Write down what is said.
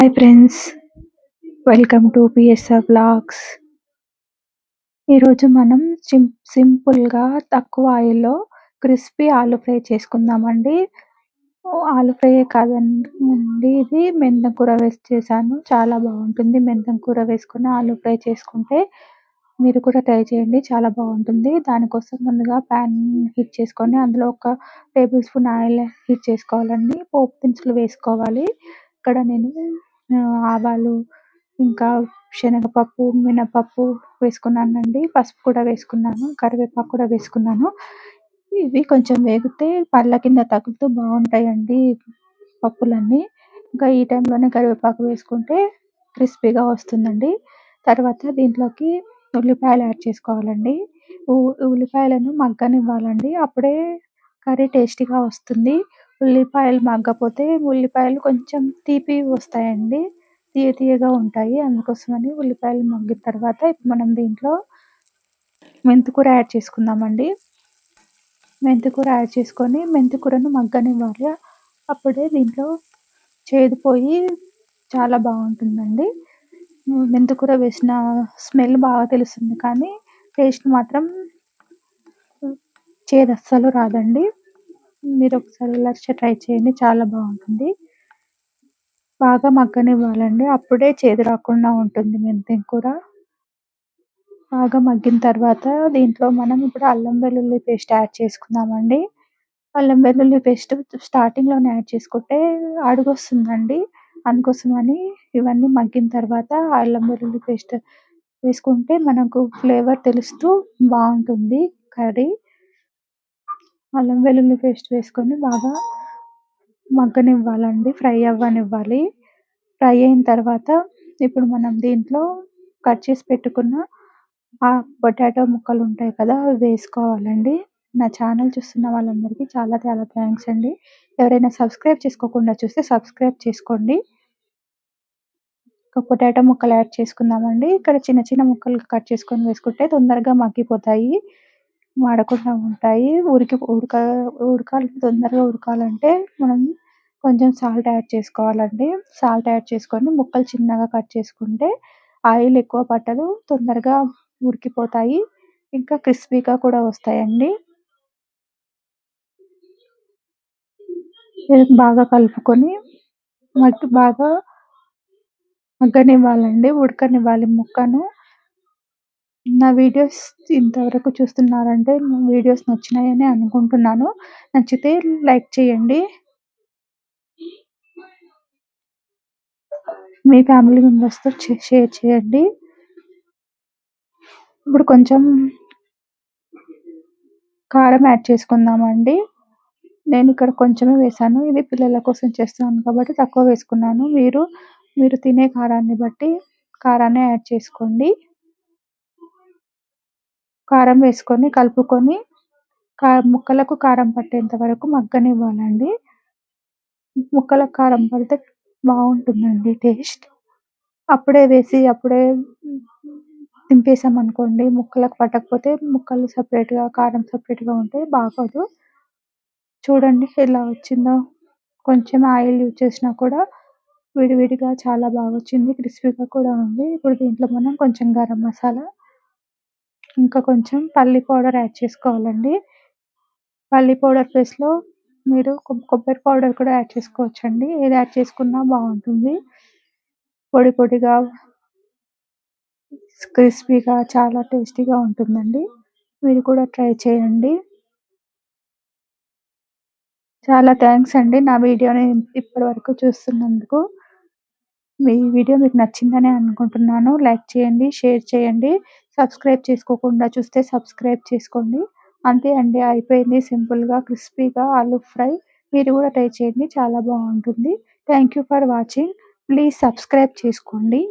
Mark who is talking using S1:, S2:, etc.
S1: Hi friends, welcome to PSR blogs. ఈరోజు మనం సింపుల్గా తక్కువ ఆయిల్లో క్రిస్పీ ఆలు ఫ్రై చేసుకుందామండి. ఆలు ఫ్రై కాదండి, ఇది మెంతం కూర వేసి చేశాను. చాలా బాగుంటుంది. మెంతం కూర వేసుకుని ఆలు ఫ్రై చేసుకుంటే మీరు కూడా ట్రై చేయండి, చాలా బాగుంటుంది. దానికోసం ముందుగా ప్యాన్ హీట్ చేసుకొని అందులో ఒక టేబుల్ స్పూన్ ఆయిల్ హీట్ చేసుకోవాలండి. పోపు దినుసులు వేసుకోవాలి. ఇక్కడ నేను ఆవాలు, ఇంకా శనగపప్పు, మినపప్పు వేసుకున్నానండి. పసుపు కూడా వేసుకున్నాను, కరివేపాకు కూడా వేసుకున్నాను. ఇవి కొంచెం వేగితే పళ్ళ కింద తగులుతూ బాగుంటాయండి పప్పులన్నీ. ఇంకా ఈ టైంలోనే కరివేపాకు వేసుకుంటే క్రిస్పీగా వస్తుందండి. తర్వాత దీంట్లోకి ఉల్లిపాయలు యాడ్ చేసుకోవాలండి. ఉల్లిపాయలను మగ్గనివ్వాలండి, అప్పుడే కర్రీ టేస్టీగా వస్తుంది. ఉల్లిపాయలు మగ్గపోతే ఉల్లిపాయలు కొంచెం తీపి వస్తాయండి, తీయగా ఉంటాయి. అందుకోసమని ఉల్లిపాయలు మగ్గిన తర్వాత ఇప్పుడు మనం దీంట్లో మెంతికూర యాడ్ చేసుకుందామండి. మెంతికూర యాడ్ చేసుకొని మెంతికూరను మగ్గనివ్వాలి, అప్పుడే దీంట్లో చేదుపోయి చాలా బాగుంటుందండి. మెంతికూర వేసిన స్మెల్ బాగా తెలుస్తుంది, కానీ టేస్ట్ మాత్రం చేదు అస్సలు రాదండి. మీరు ఒకసారి ఇలా ట్రై చేయండి, చాలా బాగుంటుంది. బాగా మగ్గనివ్వాలండి, అప్పుడే చేదు రాకుండా ఉంటుంది మెంతి కూర. బాగా మగ్గిన తర్వాత దీంట్లో మనం ఇప్పుడు అల్లం వెల్లుల్లి పేస్ట్ యాడ్ చేసుకుందామండి. అల్లం వెల్లుల్లి పేస్ట్ స్టార్టింగ్లోనే యాడ్ చేసుకుంటే అడుగొస్తుందండి. అందుకోసమని ఇవన్నీ మగ్గిన తర్వాత అల్లం వెల్లుల్లి పేస్ట్ వేసుకుంటే మనకు ఫ్లేవర్ తెలుస్తూ బాగుంటుంది కర్రీ. అల్లం వెల్లుల్లి పేస్ట్ వేసుకొని బాగా మగ్గనివ్వాలండి, ఫ్రై అవ్వనివ్వాలి. ఫ్రై అయిన తర్వాత ఇప్పుడు మనం దీంట్లో కట్ చేసి పెట్టుకున్న ఆ పొటాటో ముక్కలు ఉంటాయి కదా, అవి వేసుకోవాలండి. నా ఛానల్ చూస్తున్న వాళ్ళందరికీ చాలా చాలా థ్యాంక్స్ అండి. ఎవరైనా సబ్స్క్రైబ్ చేసుకోకుండా చూస్తే సబ్స్క్రైబ్ చేసుకోండి. ఒక పొటాటో ముక్కలు యాడ్ చేసుకుందామండి. ఇక్కడ చిన్న చిన్న ముక్కలు కట్ చేసుకొని వేసుకుంటే తొందరగా మగ్గిపోతాయి, మాడకుండా ఉంటాయి. ఉడకాలి, తొందరగా ఉడకాలంటే మనం కొంచెం సాల్ట్ యాడ్ చేసుకోవాలండి. సాల్ట్ యాడ్ చేసుకొని ముక్కలు చిన్నగా కట్ చేసుకుంటే ఆయిల్ ఎక్కువ పట్టదు, తొందరగా ఉడికిపోతాయి, ఇంకా క్రిస్పీగా కూడా వస్తాయండి. బాగా కలుపుకొని బాగా మగ్గనివ్వాలండి, ఉడకనివ్వాలి ముక్కను. నా వీడియోస్ ఇంతవరకు చూస్తున్నారంటే నా వీడియోస్ నచ్చినాయని అనుకుంటున్నాను. నచ్చితే లైక్ చేయండి, మీ ఫ్యామిలీ మెంబర్స్తో షేర్ చేయండి. ఇప్పుడు కొంచెం కారం యాడ్ చేసుకుందామండి. నేను ఇక్కడ కొంచెమే వేసాను, ఇది పిల్లల కోసం చేస్తున్నాను కాబట్టి తక్కువ వేసుకున్నాను. మీరు తినే కారాన్ని బట్టి కారాన్ని యాడ్ చేసుకోండి. కారం వేసుకొని కలుపుకొని ముక్కలకు కారం పట్టేంత వరకు మగ్గనివ్వాలండి. ముక్కలకు కారం పడితే బాగుంటుందండి టేస్ట్. అప్పుడే వేసి అప్పుడే దింపేసామనుకోండి, ముక్కలకు పట్టకపోతే ముక్కలు సపరేట్గా, కారం సపరేట్గా ఉంటే బాగోదు. చూడండి ఎలా వచ్చిందో. కొంచెం ఆయిల్ యూజ్ చేసినా కూడా విడివిడిగా చాలా బాగా వచ్చింది, క్రిస్పీగా కూడా ఉంది. ఇప్పుడు దీంట్లో మనం కొంచెం గరం మసాలా, ఇంకా కొంచెం పల్లి పౌడర్ యాడ్ చేసుకోవాలండి. పల్లి పౌడర్ ప్లేస్లో మీరు కొబ్బరి పౌడర్ కూడా యాడ్ చేసుకోవచ్చండి, ఏది యాడ్ చేసుకున్నా బాగుంటుంది. పొడి పొడిగా క్రిస్పీగా చాలా టేస్టీగా ఉంటుందండి. మీరు కూడా ట్రై చేయండి. చాలా థ్యాంక్స్ అండి నా వీడియోని ఇప్పటి వరకు చూస్తున్నందుకు. మీ వీడియో మీకు నచ్చిందని అనుకుంటున్నాను. లైక్ చేయండి, షేర్ చేయండి. సబ్స్క్రైబ్ చేసుకోకుండా చూస్తే సబ్స్క్రైబ్ చేసుకోండి. అంతే అండి, అయిపోయింది. సింపుల్గా క్రిస్పీగా ఆలు ఫ్రై. మీరు కూడా ట్రై చేయండి, చాలా బాగుంటుంది. Thank you for watching. Please subscribe చేసుకోండి.